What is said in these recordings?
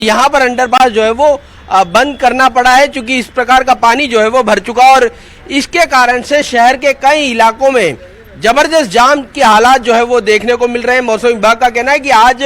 यहाँ पर अंडरपास जो है वो बंद करना पड़ा है, क्योंकि इस प्रकार का पानी जो है वो भर चुका और इसके कारण से शहर के कई इलाकों में जबरदस्त जाम के हालात जो है वो देखने को मिल रहे हैं। मौसम विभाग का कहना है कि आज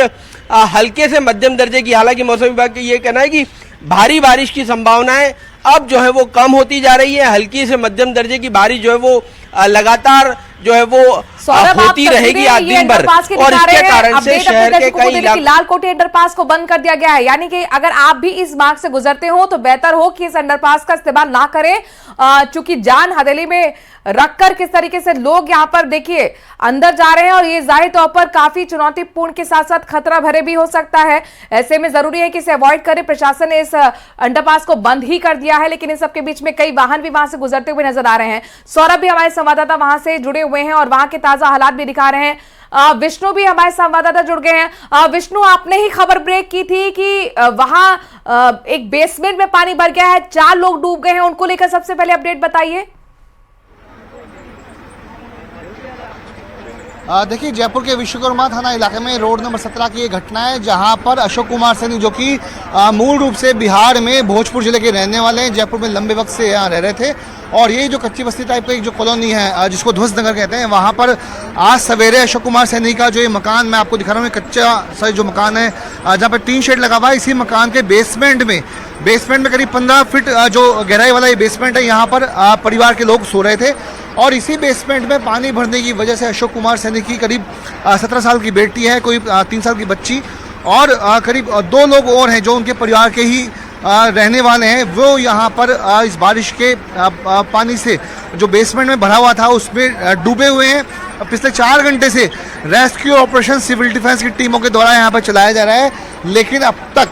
हल्के से मध्यम दर्जे की, हालांकि मौसम विभाग का ये कहना है कि भारी बारिश की संभावनाएं अब जो है वो कम होती जा रही है। हल्की से मध्यम दर्जे की बारिश जो है वो लगातार जो है वो होती रहेगी आज दिन भर, और इसके कारण से शहर के कई इलाके लालकोटी अंडरपास को बंद कर दिया गया है। यानी कि अगर आप भी इस मार्ग से गुजरते हो तो बेहतर हो कि इस अंडरपास का इस्तेमाल ना करें, चूंकि जान हथेली में रखकर किस तरीके से लोग यहाँ पर देखिए अंदर जा रहे हैं, और ये जाहिर तौर पर काफी चुनौतीपूर्ण के साथ साथ खतरा भरे भी हो सकता है। ऐसे में जरूरी है कि इसे अवॉइड करें। प्रशासन ने इस अंडरपास को बंद ही कर दिया है, लेकिन इन सबके बीच में कई वाहन भी वहां से गुजरते हुए नजर आ रहे हैं। सौरभ भी हमारे संवाददाता वहां से जुड़े हुए हैं और वहां के ताजा हालात भी दिखा रहे हैं। विष्णु भी हमारे संवाददाता जुड़ गए हैं। विष्णु, आपने ही खबर ब्रेक की थी कि वहां एक बेसमेंट में पानी भर गया है, 4 लोग डूब गए हैं, उनको लेकर सबसे पहले अपडेट बताइए। देखिए, जयपुर के विश्वकर्मा थाना इलाके में रोड नंबर 17 की ये घटना है, जहां पर अशोक कुमार सैनी, जो कि मूल रूप से बिहार में भोजपुर जिले के रहने वाले हैं, जयपुर में लंबे वक्त से यहाँ रह रहे थे, और ये जो कच्ची बस्ती टाइप का एक जो कॉलोनी है जिसको ध्वस्त नगर कहते हैं, वहाँ पर आज सवेरे अशोक कुमार सैनी का जो ये मकान मैं आपको दिखा रहा हूँ, कच्चा सा जो मकान है जहाँ पर टीन शेड लगा हुआ है, इसी मकान के बेसमेंट में करीब 15 फीट जो गहराई वाला ये बेसमेंट है, यहाँ पर परिवार के लोग सो रहे थे, और इसी बेसमेंट में पानी भरने की वजह से अशोक कुमार सैनी की करीब 17 साल की बेटी है, कोई 3 साल की बच्ची, और करीब 2 लोग और हैं जो उनके परिवार के ही रहने वाले हैं, वो यहाँ पर इस बारिश के पानी से जो बेसमेंट में भरा हुआ था उसमें डूबे हुए हैं। पिछले 4 घंटे से रेस्क्यू ऑपरेशन सिविल डिफेंस की टीमों के द्वारा यहाँ पर चलाया जा रहा है, लेकिन अब तक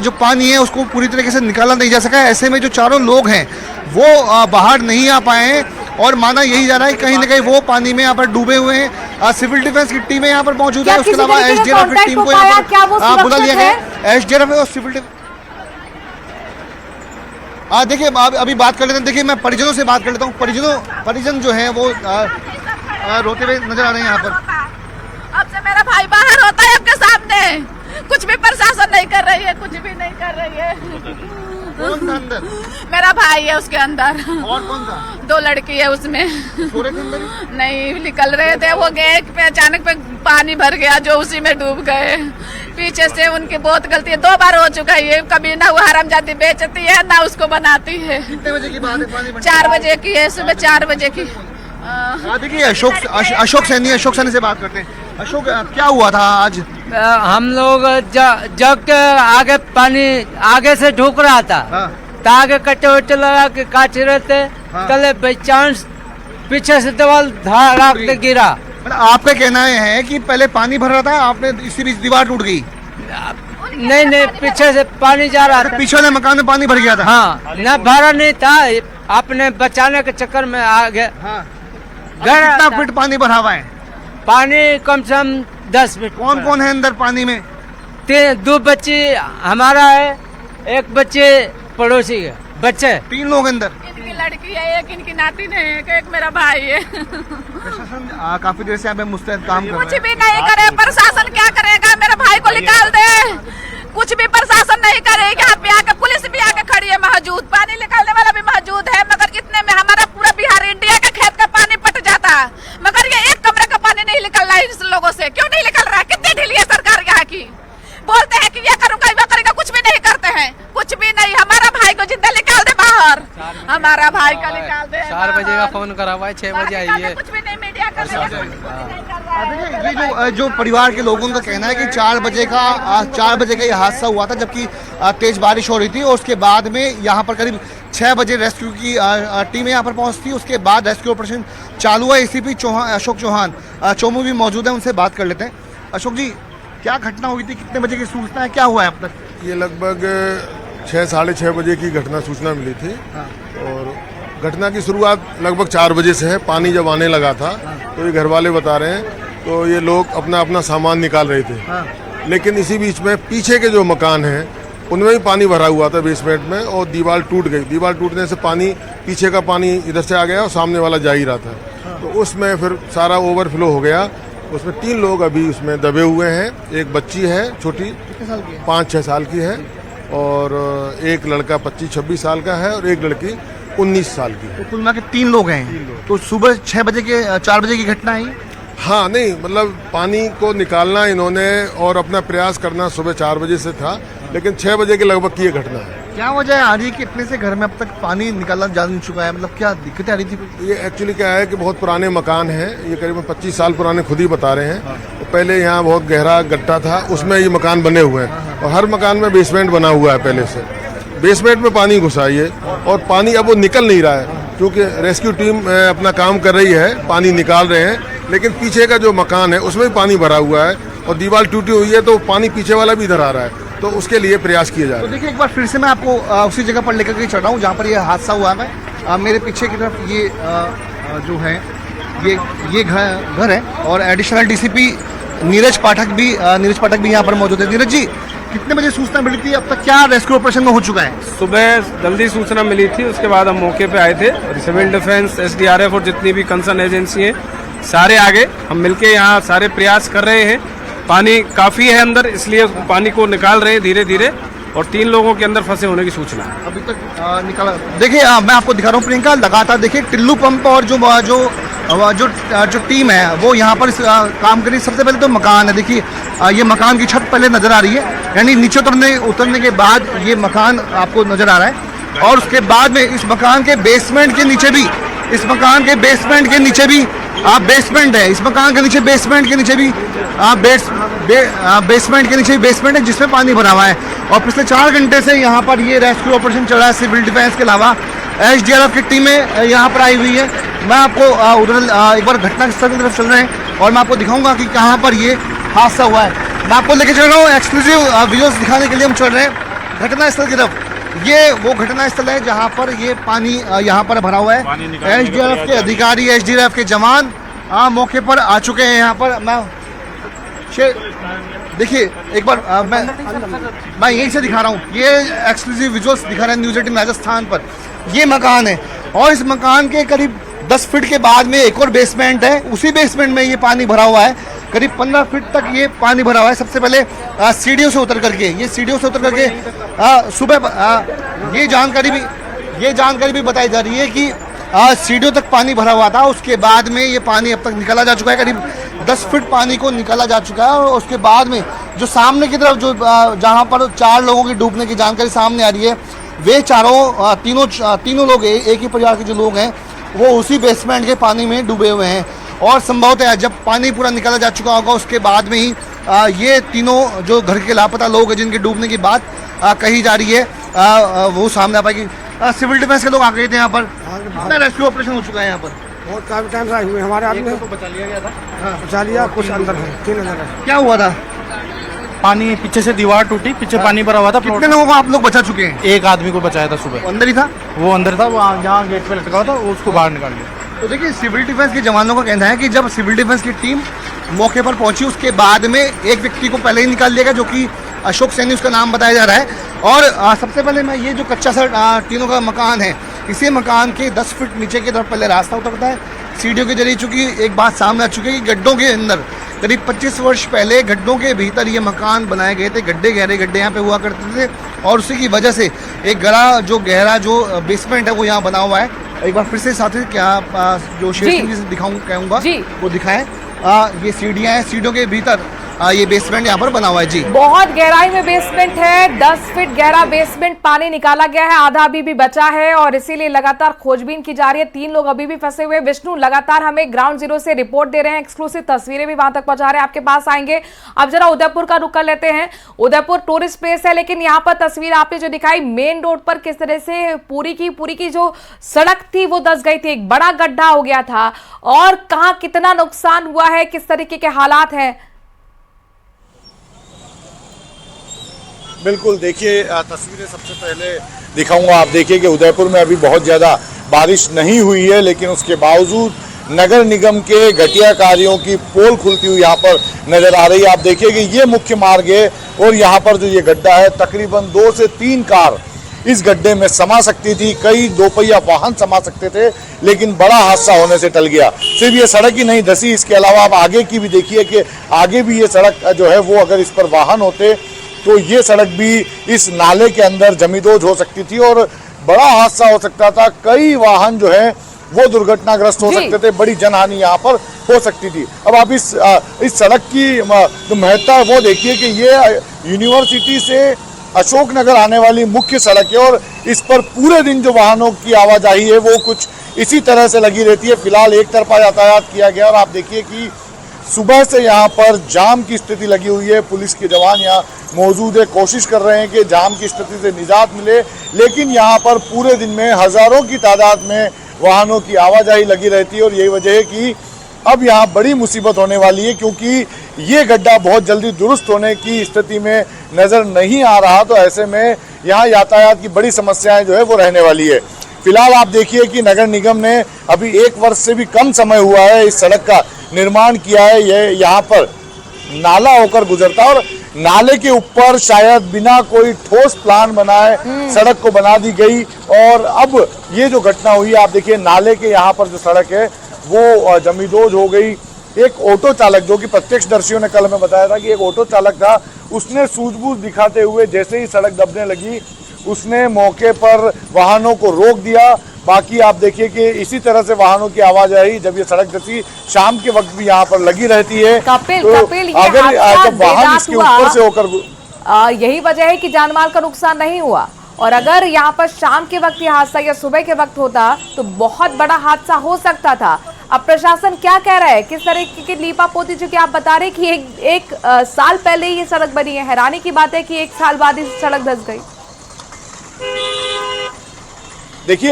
जो पानी है उसको पूरी तरीके से निकाला नहीं जा सका है। ऐसे में जो 4 लोग हैं वो बाहर नहीं आ पाए हैं, और माना यही जा रहा है कहीं ना कहीं वो पानी में यहाँ पर डूबे हुए हैं। सिविल डिफेंस की टीमें यहाँ पर मौजूद है, उसके अलावा एसडीआरएफ की टीम को यहाँ पर बुला लिया गया। एसडीआरएफ और सिविल देखिए अभी बात कर लेते हैं। देखिए, मैं परिजनों से बात कर लेता हूँ। परिजन जो है वो रोते हुए नजर आ रहे हैं यहाँ पर। अब से मेरा भाई बाहर होता है आपके सामने, कुछ भी प्रशासन नहीं कर रही है, कुछ भी नहीं कर रही है। कौन था अंदर? मेरा भाई है उसके अंदर। और कौन था? 2 लड़की है उसमें। सो रहे थे अंदर? नहीं, निकल रहे थे, वो गए पे अचानक पे पानी भर गया जो उसी में डूब गए। पीछे से उनकी बहुत गलती है, 2 बार हो चुका है ये। कभी ना वो हरामजादी बेचती है ना उसको बनाती है। कितने बजे की बात है? पानी 4 बजे की है, सुबह 4 बजे की। देखिए, अशोक सैनी से बात करते हैं। अशोक, क्या हुआ था आज? हम लोग जग के आगे पानी आगे से ढूक रहा था, तो आगे कट्टे वट्टे लगा के काट रहे थे, तले बाई चांस पीछे से दीवार धड़ाक के गिरा। मतलब आपका कहना है कि पहले पानी भर रहा था, आपने इसी बीच दीवार टूट गई? नहीं, पीछे से पानी जा रहा था, पीछे वाले मकान में पानी भर गया था। हाँ, न भरा नहीं था, आपने बचाने के चक्कर में आ गए। कितना फीट पानी भरा हुआ है? पानी कम से कम 10 फीट। कौन कौन है अंदर पानी में? 2 बच्चे हमारा है, 1 बच्चे पड़ोसी है, बच्चे 3 लोग अंदर। इनकी लड़की है, एक इनकी नाती है, एक मेरा भाई है। प्रशासन काफी देर से यहाँ पे मुस्तैद काम कर रहा है। कुछ भी नहीं करे, प्रशासन क्या करेगा? मेरे भाई को निकाल दे, कुछ भी प्रशासन नहीं करेगा। यहाँ पे आके पुलिस भी आके खड़ी है मौजूद, पानी निकालने वाला भी मौजूद है, मगर इतने में हमारा पूरा बिहार इंडिया का खेत का पानी पट जाता, मगर ये एक कमरे का पानी नहीं निकल रहा है इन लोगों से। क्यों नहीं निकल रहा है? कितनी ढीली है सरकार यहाँ की। बोलते हैं कि ये करूंगा वो करेगा, कुछ भी नहीं करते हैं, कुछ भी नहीं। हमारा भाई को जिंदा निकाल दे बाहर, हमारा भाई का निकाल दे। 4 बजे का फोन करा हुआ है, 6 बजे आइए। कुछ भी नहीं, मीडिया कर रही है, ये जो परिवार के लोगों का कहना है कि 4 बजे का ये हादसा हुआ था, जबकि तेज बारिश हो रही थी, और उसके बाद में यहाँ पर करीब 6 बजे रेस्क्यू की टीमें यहाँ पर पहुँचती, उसके बाद रेस्क्यू ऑपरेशन चालू है। एसीपी अशोक चौहान चोमू भी मौजूद है, उनसे बात कर लेते हैं। अशोक जी, क्या घटना हुई थी? कितने बजे की सूचना है? क्या हुआ है अब तक? ये लगभग 6 साढ़े 6 बजे की घटना सूचना मिली थी, और घटना की शुरुआत लगभग 4 बजे से है। पानी जब आने लगा था तो ये घर वाले बता रहे हैं, तो ये लोग अपना सामान निकाल रहे थे, लेकिन इसी बीच में पीछे के जो मकान हैं उनमें भी पानी भरा हुआ था बेसमेंट में, और दीवार टूट गई। दीवार टूटने से पानी, पीछे का पानी इधर से आ गया और सामने वाला जा ही रहा था, तो उसमें फिर सारा ओवरफ्लो हो गया। उसमें 3 लोग अभी उसमें दबे हुए हैं। एक बच्ची है छोटी, 5-6 साल की है, और एक लड़का 25-26 साल का है और एक लड़की 19 साल की है। तो कुल मिला के 3 लोग हैं। तो सुबह 4 बजे की घटना है ये? हाँ, नहीं मतलब पानी को निकालना इन्होंने और अपना प्रयास करना सुबह 4 बजे से था, लेकिन 6 बजे के लगभग की ये घटना है। क्या वजह है आ रही है कि इतने से घर में अब तक पानी निकाला जा नहीं चुका है? मतलब क्या दिक्कतें आ रही थी? ये एक्चुअली क्या है कि बहुत पुराने मकान हैं, ये करीबन 25 साल पुराने, खुद ही बता रहे हैं। तो पहले यहाँ बहुत गहरा गड्ढा था, उसमें ये मकान बने हुए हैं और हर मकान में बेसमेंट बना हुआ है पहले से। बेसमेंट में पानी घुसा है और पानी अब वो निकल नहीं रहा है, क्योंकि रेस्क्यू टीम अपना काम कर रही है, पानी निकाल रहे हैं, लेकिन पीछे का जो मकान है उसमें भी पानी भरा हुआ है और दीवार टूटी हुई है, तो पानी पीछे वाला भी इधर आ रहा है, तो उसके लिए प्रयास किए जा रहे हैं। तो देखिए एक बार फिर से मैं आपको उसी जगह पर लेकर के चल रहा हूँ जहाँ पर ये हादसा हुआ है। मेरे पीछे की तरफ ये जो है ये घर है और एडिशनल डीसीपी नीरज पाठक भी यहाँ पर मौजूद है। नीरज जी, कितने बजे सूचना मिली थी? अब तक क्या रेस्क्यू ऑपरेशन में हो चुका है? सुबह जल्दी सूचना मिली थी, उसके बाद हम मौके पे आए थे। सिविल डिफेंस, एसडीआरएफ और जितनी भी कंसर्न एजेंसी है सारे आगे, हम मिलके यहाँ सारे प्रयास कर रहे हैं। पानी काफ़ी है अंदर, इसलिए पानी को निकाल रहे हैं धीरे धीरे, और 3 लोगों के अंदर फंसे होने की सूचना है। अभी तक निकाला। देखिए मैं आपको दिखा रहा हूँ प्रियंका, लगातार देखिए टिल्लू पंप और जो टीम है वो यहाँ पर काम कर रही है। सबसे पहले तो मकान है, देखिए ये मकान की छत पहले नजर आ रही है, यानी नीचे उतरने के बाद ये मकान आपको नजर आ रहा है। और उसके बाद में इस मकान के बेसमेंट के नीचे भी बेसमेंट है। इस मकान के नीचे बेसमेंट के नीचे भी बेसमेंट है जिसमें पानी भरा हुआ है। और पिछले 4 घंटे से यहाँ पर ये रेस्क्यू ऑपरेशन चल रहा है। सिविल डिफेंस के अलावा एसडीआरएफ की टीमें यहाँ पर आई हुई है। मैं आपको उधर एक बार घटनास्थल की तरफ चल रहे हैं और मैं आपको दिखाऊंगा कि कहाँ पर ये हादसा हुआ है। मैं आपको लेके चल रहा हूँ, एक्सक्लूसिव वीडियोस दिखाने के लिए हम चल रहे हैं घटनास्थल की तरफ। ये वो घटनास्थल है जहाँ पर ये पानी यहाँ पर भरा हुआ है। एसडीआरएफ के अधिकारी, एसडीआरएफ के जवान मौके पर आ चुके हैं। यहाँ पर मैं देखिए एक बार मैं यहीं से दिखा रहा हूँ, ये एक्सक्लूसिव विजुअल्स दिखा रहे हैं न्यूज़ 18 राजस्थान पर। ये मकान है और इस मकान के करीब 10 फीट के बाद में एक और बेसमेंट है, उसी बेसमेंट में ये पानी भरा हुआ है। करीब 15 फीट तक ये पानी भरा हुआ है। सबसे पहले सीढ़ियों से उतर करके सुबह ये जानकारी भी बताई जा रही है कि सीढ़ियों तक पानी भरा हुआ था। उसके बाद में ये पानी अब तक निकाला जा चुका है, करीब 10 फीट पानी को निकाला जा चुका है। और उसके बाद में जो सामने की तरफ जहाँ पर 4 लोगों की डूबने की जानकारी सामने आ रही है, वे तीनों लोग एक ही परिवार के जो लोग हैं वो उसी बेसमेंट के पानी में डूबे हुए हैं। और संभवतः जब पानी पूरा निकाला जा चुका होगा उसके बाद में ही ये तीनों जो घर के लापता लोग हैं जिनके डूबने की बात कही जा रही है वो सामने आ पाएगी। सिविल डिफेंस के लोग आ गए थे यहाँ पर। कितना रेस्क्यू ऑपरेशन हो चुका है यहाँ पर? बहुत काफी टाइम से आए हुए हमारे आदमी को बचा लिया गया था। बचा लिया, कुछ अंदर है, 3 अंदर है। क्या हुआ था? पानी पीछे से दीवार टूटी, पीछे पानी भरा हुआ था। कितने लोगों को आप लोग बचा चुके हैं? एक आदमी को बचाया था सुबह, अंदर ही था, वो अंदर था, वो जहाँ गेट पे लटका हुआ था उसको बाहर निकाल लिया। तो देखिए सिविल डिफेंस के जवानों का कहना है कि जब सिविल डिफेंस की टीम मौके पर पहुंची उसके बाद में एक व्यक्ति को पहले ही निकाल लिया गया, जो कि अशोक सैनी उसका नाम बताया जा रहा है। और सबसे पहले मैं ये जो कच्चा सा टीनों का मकान है, इसी मकान के 10 फीट नीचे की तरफ पहले रास्ता उतरता है सीढ़ियों के जरिए। चूँकि एक बात सामने आ चुकी है कि गड्ढों के अंदर करीब 25 वर्ष पहले गड्ढों के भीतर ये मकान बनाए गए थे। गहरे गड्ढे यहाँ पे हुआ करते थे और उसी की वजह से एक गहरा जो बेसमेंट है वो यहाँ बना हुआ है। एक बार फिर से साथी क्या जो शेर से कहूँगा वो दिखाएं। ये सीढ़ियाँ हैं, सीढ़ियों के भीतर ये बेसमेंट यहाँ पर बना हुआ है। जी, बहुत गहराई में बेसमेंट है, 10 फीट गहरा बेसमेंट, पानी निकाला गया है, आधा अभी भी बचा है और इसीलिए लगातार खोजबीन की जा रही है। 3 लोग अभी भी फंसे हुए। विष्णु लगातार हमें ग्राउंड जीरो से रिपोर्ट दे रहे हैं, एक्सक्लूसिव तस्वीरें भी वहां तक पहुंचा रहे हैं, आपके पास आएंगे। अब जरा उदयपुर का रुख कर लेते हैं। उदयपुर टूरिस्ट प्लेस है, लेकिन यहाँ पर तस्वीर आपने जो दिखाई मेन रोड पर किस तरह से पूरी की जो सड़क थी वो धंस गई थी, एक बड़ा गड्ढा हो गया था। और कहाँ कितना नुकसान हुआ है, किस तरीके के हालात हैं? बिल्कुल, देखिए तस्वीरें सबसे पहले दिखाऊंगा। आप देखिए कि उदयपुर में अभी बहुत ज़्यादा बारिश नहीं हुई है, लेकिन उसके बावजूद नगर निगम के घटिया कार्यों की पोल खुलती हुई यहाँ पर नजर आ रही है। आप देखिए कि ये मुख्य मार्ग है और यहाँ पर जो ये गड्ढा है, तकरीबन 2 से 3 कार इस गड्ढे में समा सकती थी, कई 2 पहिया वाहन समा सकते थे, लेकिन बड़ा हादसा होने से टल गया। सिर्फ ये सड़क ही नहीं धंसी, इसके अलावा आप आगे की भी देखिए कि आगे भी ये सड़क जो है वो अगर इस पर वाहन होते तो ये सड़क भी इस नाले के अंदर जमींदोज हो सकती थी और बड़ा हादसा हो सकता था। कई वाहन जो है वो दुर्घटनाग्रस्त हो सकते थे, बड़ी जनहानि यहाँ पर हो सकती थी। अब आप इस सड़क की जो महत्ता वो देखिए कि ये यूनिवर्सिटी से अशोकनगर आने वाली मुख्य सड़क है और इस पर पूरे दिन जो वाहनों की आवाजाही है वो कुछ इसी तरह से लगी रहती है। फिलहाल एक तरफा यातायात किया गया और आप देखिए कि सुबह से यहाँ पर जाम की स्थिति लगी हुई है। पुलिस के जवान यहाँ मौजूद है, कोशिश कर रहे हैं कि जाम की स्थिति से निजात मिले, लेकिन यहाँ पर पूरे दिन में हजारों की तादाद में वाहनों की आवाजाही लगी रहती है और यही वजह है कि अब यहाँ बड़ी मुसीबत होने वाली है, क्योंकि ये गड्ढा बहुत जल्दी दुरुस्त होने की स्थिति में नजर नहीं आ रहा। तो ऐसे में यहाँ यातायात की बड़ी समस्याएं जो है वो रहने वाली है। फिलहाल आप देखिए कि नगर निगम ने अभी 1 वर्ष से भी कम समय हुआ है इस सड़क का निर्माण किया है। ये यहाँ पर नाला होकर गुजरता और नाले के ऊपर शायद बिना कोई ठोस प्लान बनाए सड़क को बना दी गई और अब ये जो घटना हुई आप देखिए नाले के यहाँ पर जो सड़क है वो जमींदोज हो गई। एक ऑटो चालक जो कि प्रत्यक्षदर्शियों ने कल हमें बताया था कि एक ऑटो चालक था, उसने सूझबूझ दिखाते हुए जैसे ही सड़क दबने लगी उसने मौके पर वाहनों को रोक दिया। बाकी आप देखिए कि इसी तरह से वाहनों की आवाजाही जब ये सड़क जैसी शाम के वक्त भी यहाँ पर लगी रहती है। कपिल, तो कपिल, ये अगर हादसा जब वाहन बेदाग इसके हुआ, ऊपर से होकर यही वजह है कि जानमाल का नुकसान नहीं हुआ। और अगर यहाँ पर शाम के वक्त ये हादसा या सुबह के वक्त होता तो बहुत बड़ा हादसा हो सकता था। अब प्रशासन क्या कह रहा है, किस तरह की लीपापोती, जो कि आप बता रहे कि एक साल पहले ये सड़क बनी है। हैरानी की बात है कि 1 साल बाद इस सड़क धंस गई। देखिए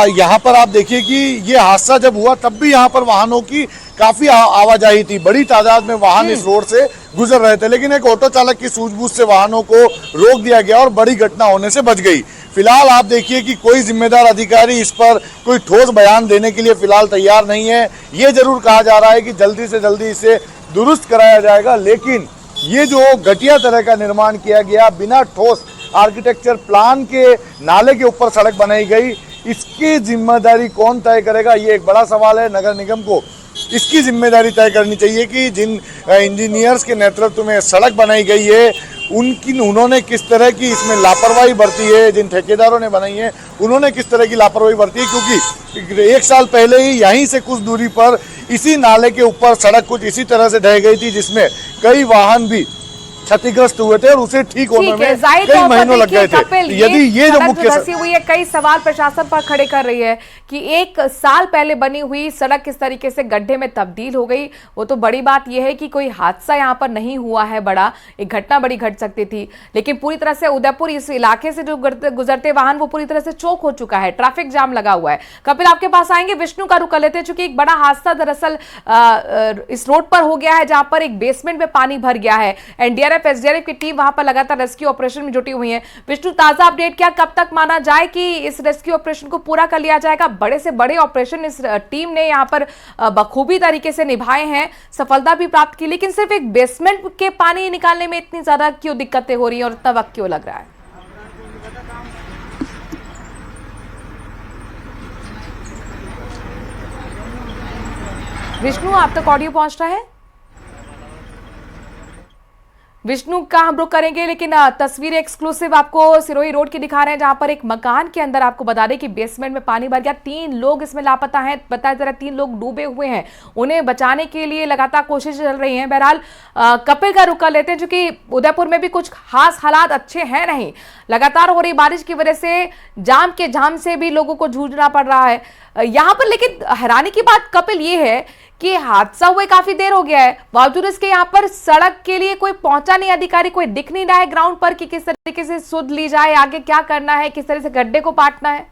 यहाँ पर आप देखिए कि ये हादसा जब हुआ तब भी यहाँ पर वाहनों की काफी आवाजाही थी, बड़ी तादाद में वाहन इस रोड से गुजर रहे थे, लेकिन एक ऑटो चालक की सूझबूझ से वाहनों को रोक दिया गया और बड़ी घटना होने से बच गई। फिलहाल आप देखिए कि कोई जिम्मेदार अधिकारी इस पर कोई ठोस बयान देने के लिए फिलहाल तैयार नहीं है। ये जरूर कहा जा रहा है कि जल्दी से जल्दी इसे दुरुस्त कराया जाएगा, लेकिन ये जो घटिया तरह का निर्माण किया गया बिना ठोस आर्किटेक्चर प्लान के नाले के ऊपर सड़क बनाई गई, इसकी जिम्मेदारी कौन तय करेगा, ये एक बड़ा सवाल है। नगर निगम को इसकी जिम्मेदारी तय करनी चाहिए कि जिन इंजीनियर्स के नेतृत्व में सड़क बनाई गई है उन्होंने किस तरह की इसमें लापरवाही बरती है, जिन ठेकेदारों ने बनाई है उन्होंने किस तरह की लापरवाही बरती है, क्योंकि 1 साल पहले ही यहीं से कुछ दूरी पर इसी नाले के ऊपर सड़क कुछ इसी तरह से ढह गई थी, जिसमें कई वाहन भी क्षतिग्रस्त हुए थे और उसे ठीक होने में कई महीनों लग गए थे। यदि ये जो मुख्य धंसी हुई है, कई सवाल प्रशासन पर खड़े कर रही है कि 1 साल पहले बनी हुई सड़क किस तरीके से गड्ढे में तब्दील हो गई। वो तो बड़ी बात यह है कि कोई हादसा यहाँ पर नहीं हुआ है बड़ा, एक घटना बड़ी घट सकती थी, लेकिन पूरी तरह से उदयपुर इस इलाके से जो गुजरते वाहन वो पूरी तरह से चौक हो चुका है, ट्रैफिक जाम लगा हुआ है। कपिल आपके पास आएंगे, विष्णु का रुख कर लेते हैं, चूंकि एक बड़ा हादसा दरअसल इस रोड पर हो गया है जहां पर एक बेसमेंट में पानी भर गया है। एनडीआरएफ एसडीआरएफ की टीम वहां पर लगातार रेस्क्यू ऑपरेशन में जुटी हुई है। विष्णु, ताजा अपडेट क्या, कब तक माना जाए कि इस रेस्क्यू ऑपरेशन को पूरा कर लिया जाएगा? बड़े से बड़े ऑपरेशन इस टीम ने यहां पर बखूबी तरीके से निभाए हैं, सफलता भी प्राप्त की, लेकिन सिर्फ एक बेसमेंट के पानी निकालने में इतनी ज्यादा क्यों दिक्कतें हो रही हैं और इतना वक्त क्यों लग रहा है? विष्णु, आप तक ऑडियो पहुंच रहा है? विष्णु का हम रुख करेंगे, लेकिन तस्वीरें एक्सक्लूसिव आपको सिरोही रोड की दिखा रहे हैं जहां पर एक मकान के अंदर आपको बता दें कि बेसमेंट में पानी भर गया, 3 लोग इसमें लापता हैं, बताया जा रहा है 3 लोग डूबे हुए हैं, उन्हें बचाने के लिए लगातार कोशिश चल रही है। बहरहाल कपिल का रुख कर लेते हैं, क्योंकि उदयपुर में भी कुछ खास हालात अच्छे हैं नहीं, लगातार हो रही बारिश की वजह से जाम से भी लोगों को जूझना पड़ रहा है यहाँ पर। लेकिन हैरानी की बात कपिल ये है कि हादसा हुए काफी देर हो गया है, बावजूद इसके यहाँ पर सड़क के लिए कोई पहुंचा नहीं, अधिकारी कोई दिख नहीं रहा है ग्राउंड पर कि किस तरीके से सुध ली जाए, आगे क्या करना है, किस तरह से गड्ढे को पाटना है।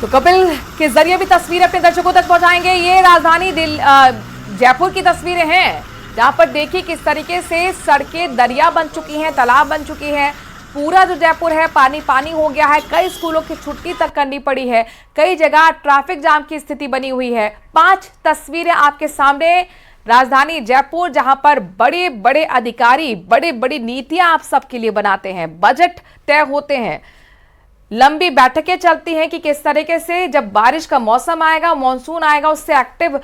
तो कपिल के जरिए भी तस्वीरें अपने दर्शकों तक पहुंचाएंगे। ये राजधानी जयपुर की तस्वीरें हैं जहां पर देखिए किस तरीके से सड़कें दरिया बन चुकी हैं, तालाब बन चुकी हैं, पूरा जो जयपुर है पानी पानी हो गया है, कई स्कूलों की छुट्टी तक करनी पड़ी है, कई जगह ट्रैफिक जाम की स्थिति बनी हुई है। 5 तस्वीरें आपके सामने राजधानी जयपुर, जहां पर बड़े बड़े अधिकारी बड़ी बड़ी नीतियां आप सबके लिए बनाते हैं, बजट तय होते हैं, लंबी बैठकें चलती हैं कि किस तरीके से जब बारिश का मौसम आएगा, मानसून आएगा, उससे एक्टिव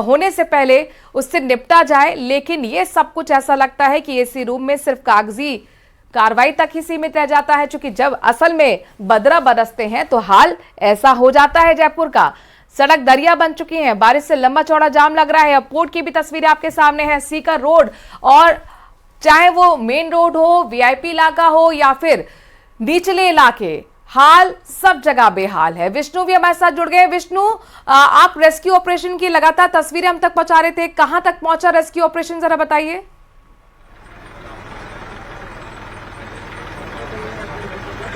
होने से पहले उससे निपटा जाए। लेकिन ये सब कुछ ऐसा लगता है कि एसी रूम में सिर्फ कागजी कार्रवाई तक ही सीमित रह जाता है, क्योंकि जब असल में बदरा बरसते हैं तो हाल ऐसा हो जाता है जयपुर का। सड़क दरिया बन चुकी हैं, बारिश से लंबा चौड़ा जाम लग रहा है। एयरपोर्ट की भी तस्वीरें आपके सामने है, सीकर रोड, और चाहे वो मेन रोड हो, वीआईपी इलाका हो या फिर निचले इलाके, हाल सब जगह बेहाल है। विष्णु भी हमारे साथ जुड़ गए। विष्णु, आप रेस्क्यू ऑपरेशन की लगातार तस्वीरें हम तक पहुंचा रहे थे, कहां तक पहुंचा रेस्क्यू ऑपरेशन, जरा बताइए।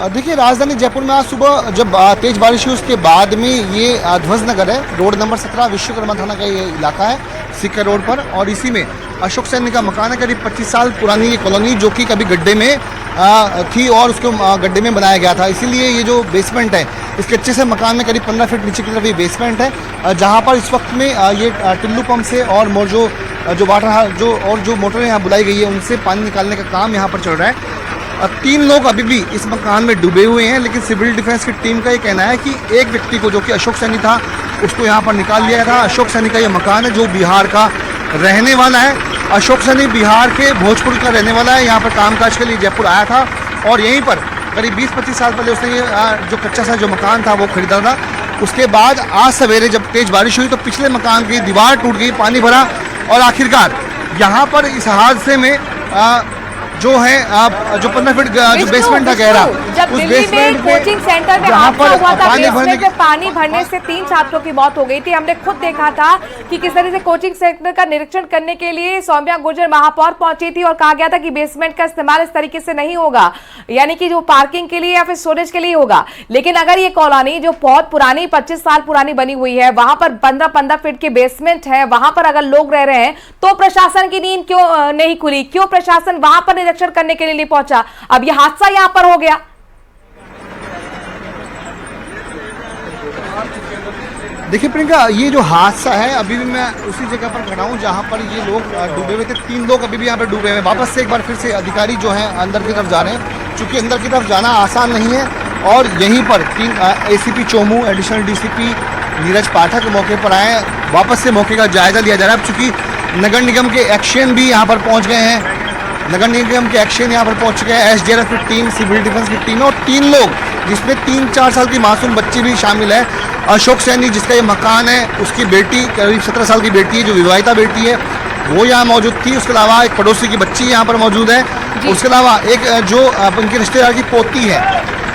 देखिए, राजधानी जयपुर में आज सुबह जब तेज बारिश हुई उसके बाद में ये ध्वज नगर है, रोड नंबर 17 विश्वकर्मा थाना का ये इलाका है, सीकर रोड पर। और इसी में अशोक सैनी का मकान है, करीब 25 साल पुरानी ये कॉलोनी, जो कि कभी गड्ढे में थी और उसको गड्ढे में बनाया गया था। इसीलिए ये जो बेसमेंट है, इसके अच्छे से मकान में करीब 15 फीट नीचे की तरफ ये बेसमेंट है, जहाँ पर इस वक्त में ये टिल्लू पंप से और जो वाटर जो मोटरें यहाँ बुलाई गई है, उनसे पानी निकालने का काम यहाँ पर चल रहा है। 3 लोग अभी भी इस मकान में डूबे हुए हैं, लेकिन सिविल डिफेंस की टीम का ये कहना है कि एक व्यक्ति को, जो कि अशोक सैनी था, उसको यहाँ पर निकाल लिया था। अशोक सैनी का ये मकान है, जो बिहार का रहने वाला है। अशोक सैनी बिहार के भोजपुर का रहने वाला है, यहाँ पर कामकाज के लिए जयपुर आया था और यहीं पर करीब 20-25 साल पहले उसने ये जो कच्चा सा जो मकान था वो खरीदा था। उसके बाद आज सवेरे जब तेज बारिश हुई तो पिछले मकान की दीवार टूट गई, पानी भरा, और आखिरकार यहाँ पर इस हादसे में जो है जो 15 फीट जो बेसमेंट था गहरा, जब उस दिल्ली में कोचिंग सेंटर में हादसा हुआ था, बेसमेंट में पानी भरने से 3 छात्रों की मौत हो गई थी। हमने खुद देखा था कि किस तरह से कोचिंग सेंटर का निरीक्षण करने के लिए सौम्या गुर्जर महापौर पहुंची थी और कहा गया था कि बेसमेंट का इस्तेमाल इस तरीके से नहीं होगा, यानी कि जो पार्किंग के लिए या फिर स्टोरेज के लिए होगा। लेकिन अगर ये कॉलोनी जो बहुत पुरानी 25 साल पुरानी बनी हुई है, वहां पर 15-15 फीट की बेसमेंट है, वहां पर अगर लोग रह रहे हैं तो प्रशासन की नींद क्यों नहीं खुली? क्यों प्रशासन वहां पर निरीक्षण करने के लिए नहीं पहुंचा? अब यह हादसा यहां पर हो गया। देखिए प्रियंका, ये जो हादसा है, अभी भी मैं उसी जगह पर खड़ा हूँ जहाँ पर ये लोग डूबे हुए थे। 3 लोग अभी भी यहाँ पर डूबे हुए हैं। वापस से एक बार फिर से अधिकारी जो हैं अंदर की तरफ जा रहे हैं, चूँकि अंदर की तरफ जाना आसान नहीं है। और यहीं पर 3 ACP Chomu, additional DCP Neeraj Pathak मौके पर आए, वापस से मौके का जायजा लिया जा रहा है। चूँकि नगर निगम के एक्शन भी यहाँ पर पहुँच गए हैं, नगर निगम के एक्शन यहाँ पर पहुँच गए हैं, SDRF की टीम, सिविल डिफेंस की टीम, और 3 लोग जिसमें 3-4 साल की मासूम बच्ची भी शामिल है। अशोक सैनी, जिसका ये मकान है, उसकी बेटी करीब 17 साल की बेटी है, जो विवाहिता बेटी है, वो यहाँ मौजूद थी। उसके अलावा एक पड़ोसी की बच्ची यहाँ पर मौजूद है। उसके अलावा एक जो उनके रिश्तेदार की पोती है।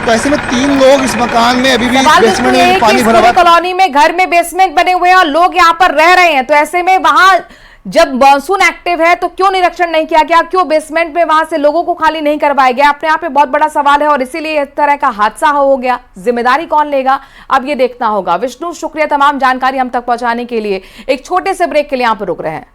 तो ऐसे में 3 लोग इस मकान में अभी भी बेसमेंट में पानी भरा हुआ। कॉलोनी में घर में बेसमेंट बने हुए हैं और लोग यहाँ पर रह रहे हैं, तो ऐसे में वहां जब मानसून एक्टिव है तो क्यों निरीक्षण नहीं किया गया? क्यों बेसमेंट में वहां से लोगों को खाली नहीं करवाया गया? अपने आप में बहुत बड़ा सवाल है और इसीलिए इस तरह का हादसा हो गया। जिम्मेदारी कौन लेगा, अब ये देखना होगा। विष्णु, शुक्रिया तमाम जानकारी हम तक पहुंचाने के लिए। एक छोटे से ब्रेक के लिए यहाँ पर रुक रहे हैं।